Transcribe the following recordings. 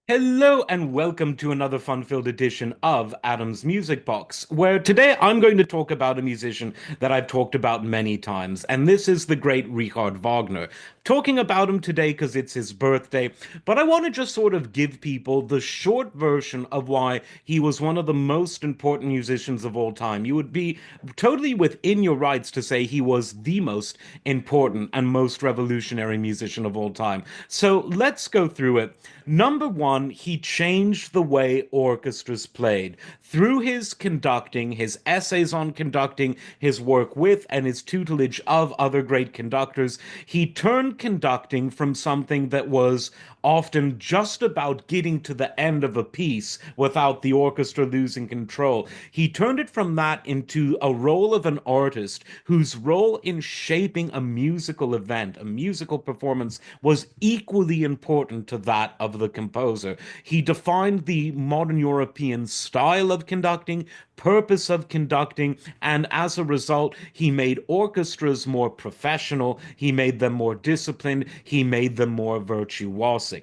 Hello and welcome to another fun-filled edition of Adam's Music Box, where today I'm going to talk about a musician that I've talked about many times, and this is the great Richard Wagner. Talking about him today because it's his birthday, but I want to just sort of give people the short version of why he was one of the most important musicians of all time. You would be totally within your rights to say he was the most important and most revolutionary musician of all time. So let's go through it. Number one, he changed the way orchestras played. Through his conducting, his essays on conducting, his work with and his tutelage of other great conductors, he turned conducting from something that was often just about getting to the end of a piece without the orchestra losing control. He turned it from that into a role of an artist whose role in shaping a musical event, a musical performance, was equally important to that of the composer. He defined the modern European style of conducting, purpose of conducting, and as a result, he made orchestras more professional, he made them more disciplined, he made them more virtuosic.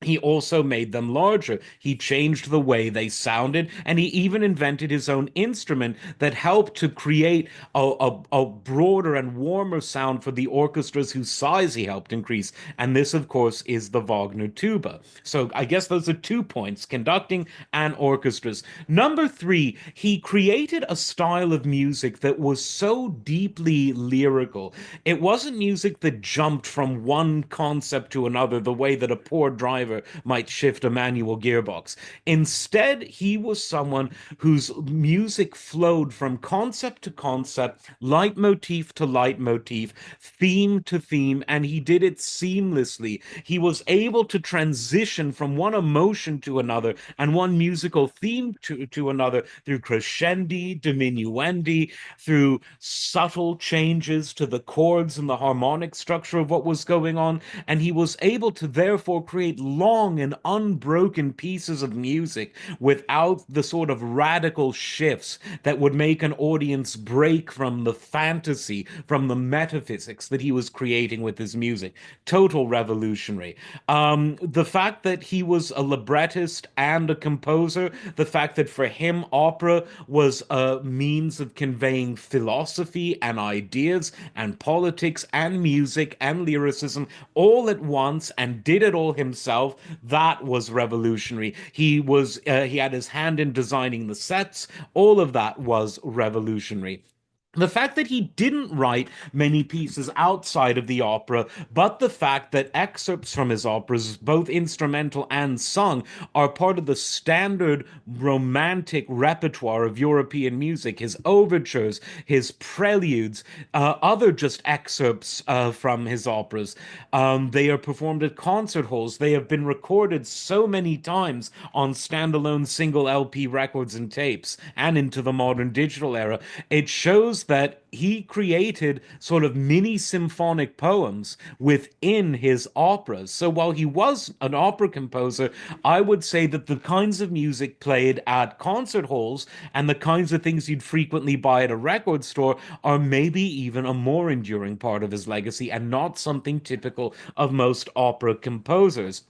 He also made them larger. He changed the way they sounded, and he even invented his own instrument that helped to create a broader and warmer sound for the orchestras whose size he helped increase. And this, of course, is the Wagner tuba. So I guess those are 2 points, conducting and orchestras. Number three, he created a style of music that was so deeply lyrical. It wasn't music that jumped from one concept to another the way that a poor driver might shift a manual gearbox. Instead, he was someone whose music flowed from concept to concept, leitmotif to leitmotif, theme to theme, and he did it seamlessly. He was able to transition from one emotion to another and one musical theme to another through crescendi, diminuendi, through subtle changes to the chords and the harmonic structure of what was going on. And he was able to therefore create long and unbroken pieces of music without the sort of radical shifts that would make an audience break from the fantasy, from the metaphysics that he was creating with his music. Total revolutionary. The fact that he was a librettist and a composer, the fact that for him opera was a means of conveying philosophy and ideas and politics and music and lyricism all at once and did it all himself, that was revolutionary. He had his hand in designing the sets. All of that was revolutionary. The fact that he didn't write many pieces outside of the opera, but the fact that excerpts from his operas, both instrumental and sung, are part of the standard romantic repertoire of European music. His overtures, his preludes, other just excerpts from his operas. They are performed at concert halls. They have been recorded so many times on standalone single LP records and tapes and into the modern digital era. It shows that he created sort of mini symphonic poems within his operas. So while he was an opera composer, I would say that the kinds of music played at concert halls and the kinds of things you'd frequently buy at a record store are maybe even a more enduring part of his legacy and not something typical of most opera composers.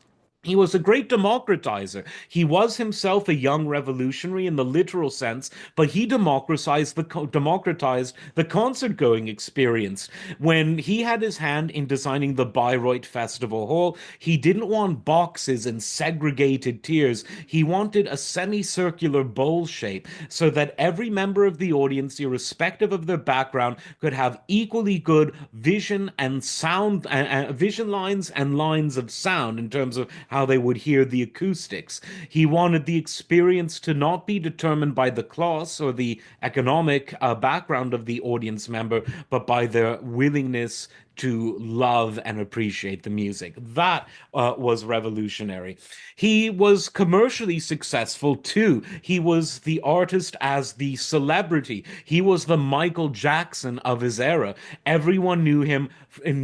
He was a great democratizer. He was himself a young revolutionary in the literal sense, but he democratized the concert-going experience. When he had his hand in designing the Bayreuth Festival Hall, he didn't want boxes and segregated tiers. He wanted a semicircular bowl shape so that every member of the audience, irrespective of their background, could have equally good vision and sound, vision lines and lines of sound in terms of how they would hear the acoustics. He wanted the experience to not be determined by the class or the economic background of the audience member, but by their willingness to love and appreciate the music. That was revolutionary. He was commercially successful too. He was the artist as the celebrity. He was the Michael Jackson of his era. Everyone knew him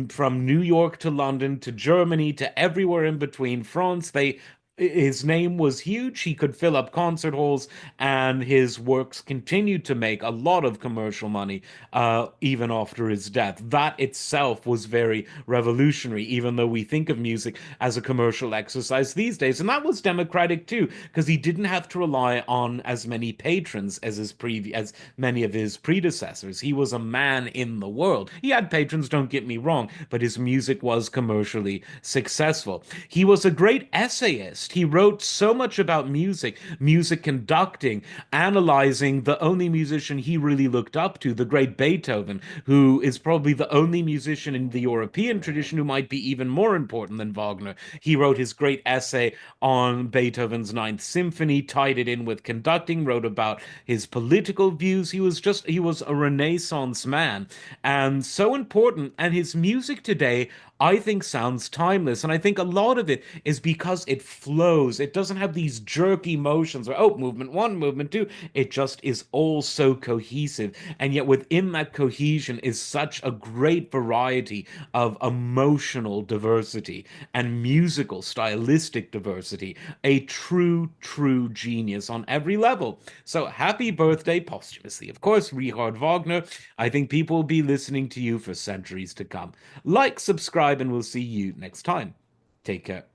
from New York to London to Germany to everywhere in between France. They His name was huge. He could fill up concert halls, and his works continued to make a lot of commercial money, even after his death. That itself was very revolutionary, even though we think of music as a commercial exercise these days. And that was democratic too, because he didn't have to rely on as many patrons as as many of his predecessors. He was a man in the world. He had patrons, don't get me wrong, but his music was commercially successful. He was a great essayist. He wrote so much about music, music conducting, analyzing the only musician he really looked up to, the great Beethoven, who is probably the only musician in the European tradition who might be even more important than Wagner. He wrote his great essay on Beethoven's Ninth Symphony, tied it in with conducting, wrote about his political views. He was a Renaissance man and so important. And his music today, I think, sounds timeless. And I think a lot of it is because it flows. It doesn't have these jerky motions or, oh, movement one, movement two. It just is all so cohesive. And yet within that cohesion is such a great variety of emotional diversity and musical, stylistic diversity. A true, true genius on every level. So happy birthday posthumously. Of course, Richard Wagner. I think people will be listening to you for centuries to come. Like, subscribe, and we'll see you next time. Take care.